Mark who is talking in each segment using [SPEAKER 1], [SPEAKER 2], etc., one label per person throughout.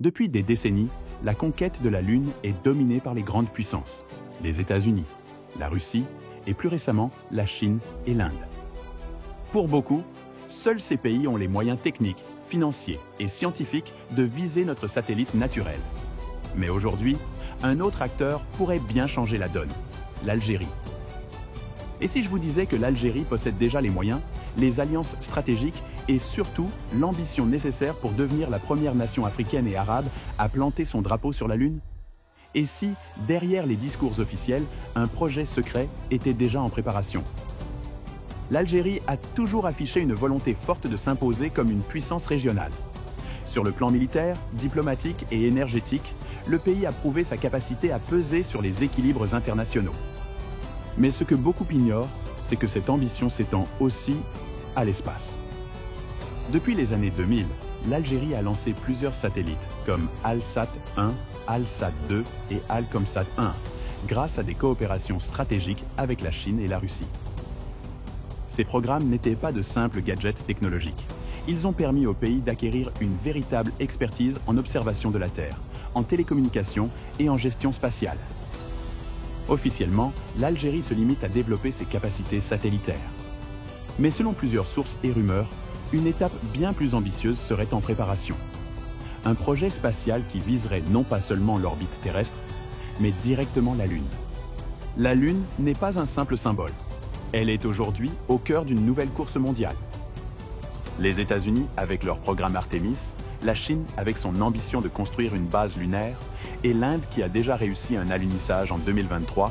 [SPEAKER 1] Depuis des décennies, la conquête de la Lune est dominée par les grandes puissances, les États-Unis, la Russie et plus récemment la Chine et l'Inde. Pour beaucoup, seuls ces pays ont les moyens techniques, financiers et scientifiques de viser notre satellite naturel. Mais aujourd'hui, un autre acteur pourrait bien changer la donne, l'Algérie. Et si je vous disais que l'Algérie possède déjà les moyens, les alliances stratégiques et surtout l'ambition nécessaire pour devenir la première nation africaine et arabe à planter son drapeau sur la Lune? Et si, derrière les discours officiels, un projet secret était déjà en préparation? L'Algérie a toujours affiché une volonté forte de s'imposer comme une puissance régionale. Sur le plan militaire, diplomatique et énergétique, le pays a prouvé sa capacité à peser sur les équilibres internationaux. Mais ce que beaucoup ignorent, c'est que cette ambition s'étend aussi à l'espace. Depuis les années 2000, l'Algérie a lancé plusieurs satellites comme Al-Sat 1, Al-Sat 2 et Al-Comsat 1, grâce à des coopérations stratégiques avec la Chine et la Russie. Ces programmes n'étaient pas de simples gadgets technologiques. Ils ont permis au pays d'acquérir une véritable expertise en observation de la Terre, en télécommunications et en gestion spatiale. Officiellement, l'Algérie se limite à développer ses capacités satellitaires. Mais selon plusieurs sources et rumeurs, une étape bien plus ambitieuse serait en préparation. Un projet spatial qui viserait non pas seulement l'orbite terrestre, mais directement la Lune. La Lune n'est pas un simple symbole. Elle est aujourd'hui au cœur d'une nouvelle course mondiale. Les États-Unis avec leur programme Artemis, la Chine avec son ambition de construire une base lunaire et l'Inde qui a déjà réussi un alunissage en 2023,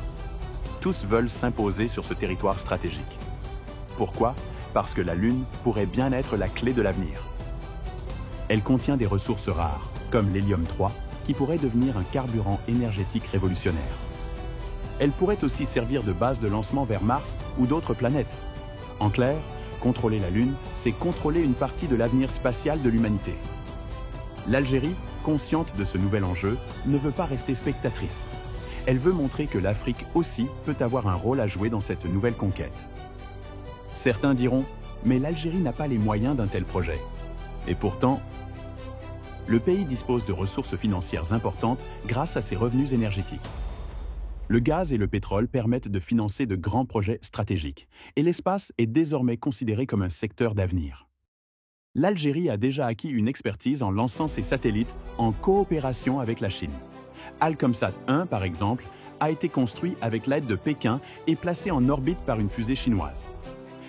[SPEAKER 1] tous veulent s'imposer sur ce territoire stratégique. Pourquoi? Parce que la Lune pourrait bien être la clé de l'avenir. Elle contient des ressources rares, comme l'hélium-3, qui pourrait devenir un carburant énergétique révolutionnaire. Elle pourrait aussi servir de base de lancement vers Mars ou d'autres planètes. En clair, contrôler la Lune, c'est contrôler une partie de l'avenir spatial de l'humanité. L'Algérie, consciente de ce nouvel enjeu, ne veut pas rester spectatrice. Elle veut montrer que l'Afrique aussi peut avoir un rôle à jouer dans cette nouvelle conquête. Certains diront, mais l'Algérie n'a pas les moyens d'un tel projet. Et pourtant, le pays dispose de ressources financières importantes grâce à ses revenus énergétiques. Le gaz et le pétrole permettent de financer de grands projets stratégiques, et l'espace est désormais considéré comme un secteur d'avenir. L'Algérie a déjà acquis une expertise en lançant ses satellites en coopération avec la Chine. Al-Comsat 1, par exemple, a été construit avec l'aide de Pékin et placé en orbite par une fusée chinoise.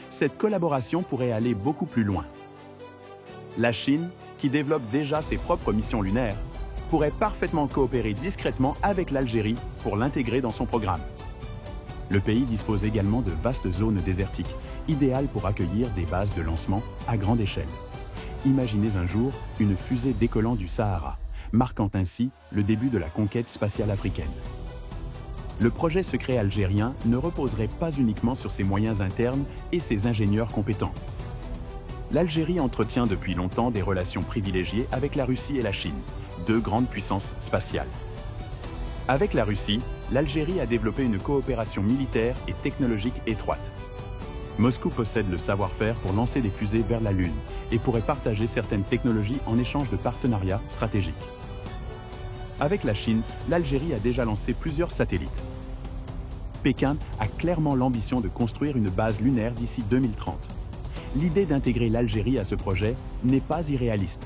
[SPEAKER 1] Cette collaboration pourrait aller beaucoup plus loin. La Chine, qui développe déjà ses propres missions lunaires, pourrait parfaitement coopérer discrètement avec l'Algérie pour l'intégrer dans son programme. Le pays dispose également de vastes zones désertiques, idéales pour accueillir des bases de lancement à grande échelle. Imaginez un jour une fusée décollant du Sahara, marquant ainsi le début de la conquête spatiale africaine. Le projet secret algérien ne reposerait pas uniquement sur ses moyens internes et ses ingénieurs compétents. L'Algérie entretient depuis longtemps des relations privilégiées avec la Russie et la Chine, deux grandes puissances spatiales. Avec la Russie, l'Algérie a développé une coopération militaire et technologique étroite. Moscou possède le savoir-faire pour lancer des fusées vers la Lune et pourrait partager certaines technologies en échange de partenariats stratégiques. Avec la Chine, l'Algérie a déjà lancé plusieurs satellites. Pékin a clairement l'ambition de construire une base lunaire d'ici 2030. L'idée d'intégrer l'Algérie à ce projet n'est pas irréaliste.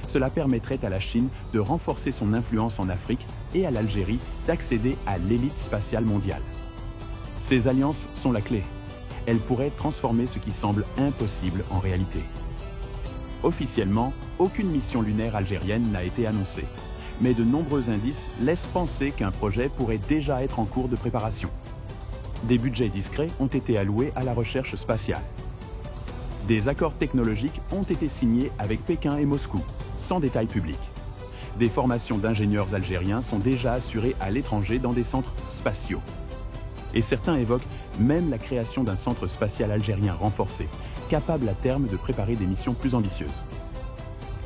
[SPEAKER 1] Cela permettrait à la Chine de renforcer son influence en Afrique et à l'Algérie d'accéder à l'élite spatiale mondiale. Ces alliances sont la clé. Elles pourraient transformer ce qui semble impossible en réalité. Officiellement, aucune mission lunaire algérienne n'a été annoncée, mais de nombreux indices laissent penser qu'un projet pourrait déjà être en cours de préparation. Des budgets discrets ont été alloués à la recherche spatiale. Des accords technologiques ont été signés avec Pékin et Moscou, sans détails publics. Des formations d'ingénieurs algériens sont déjà assurées à l'étranger dans des centres spatiaux. Et certains évoquent même la création d'un centre spatial algérien renforcé, capable à terme de préparer des missions plus ambitieuses.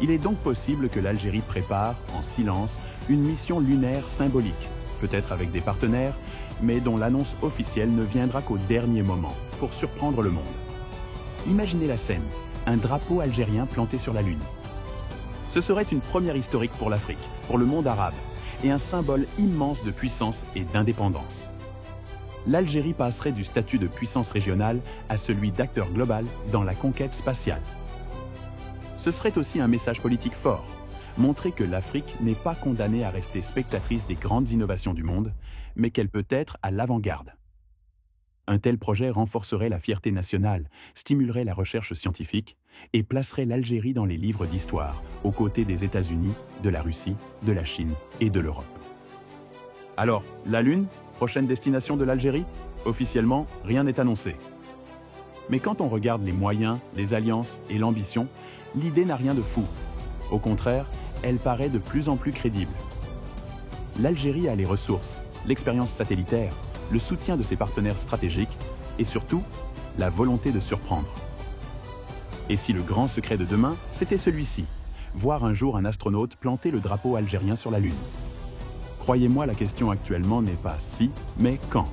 [SPEAKER 1] Il est donc possible que l'Algérie prépare, en silence, une mission lunaire symbolique, peut-être avec des partenaires, mais dont l'annonce officielle ne viendra qu'au dernier moment, pour surprendre le monde. Imaginez la scène, un drapeau algérien planté sur la Lune. Ce serait une première historique pour l'Afrique, pour le monde arabe, et un symbole immense de puissance et d'indépendance. L'Algérie passerait du statut de puissance régionale à celui d'acteur global dans la conquête spatiale. Ce serait aussi un message politique fort, montrer que l'Afrique n'est pas condamnée à rester spectatrice des grandes innovations du monde, mais qu'elle peut être à l'avant-garde. Un tel projet renforcerait la fierté nationale, stimulerait la recherche scientifique et placerait l'Algérie dans les livres d'histoire, aux côtés des États-Unis, de la Russie, de la Chine et de l'Europe. Alors, la Lune, prochaine destination de l'Algérie? Officiellement, rien n'est annoncé. Mais quand on regarde les moyens, les alliances et l'ambition, l'idée n'a rien de fou. Au contraire, elle paraît de plus en plus crédible. L'Algérie a les ressources, l'expérience satellitaire, le soutien de ses partenaires stratégiques et surtout, la volonté de surprendre. Et si le grand secret de demain, c'était celui-ci, voir un jour un astronaute planter le drapeau algérien sur la Lune? Croyez-moi, la question actuellement n'est pas si, mais quand.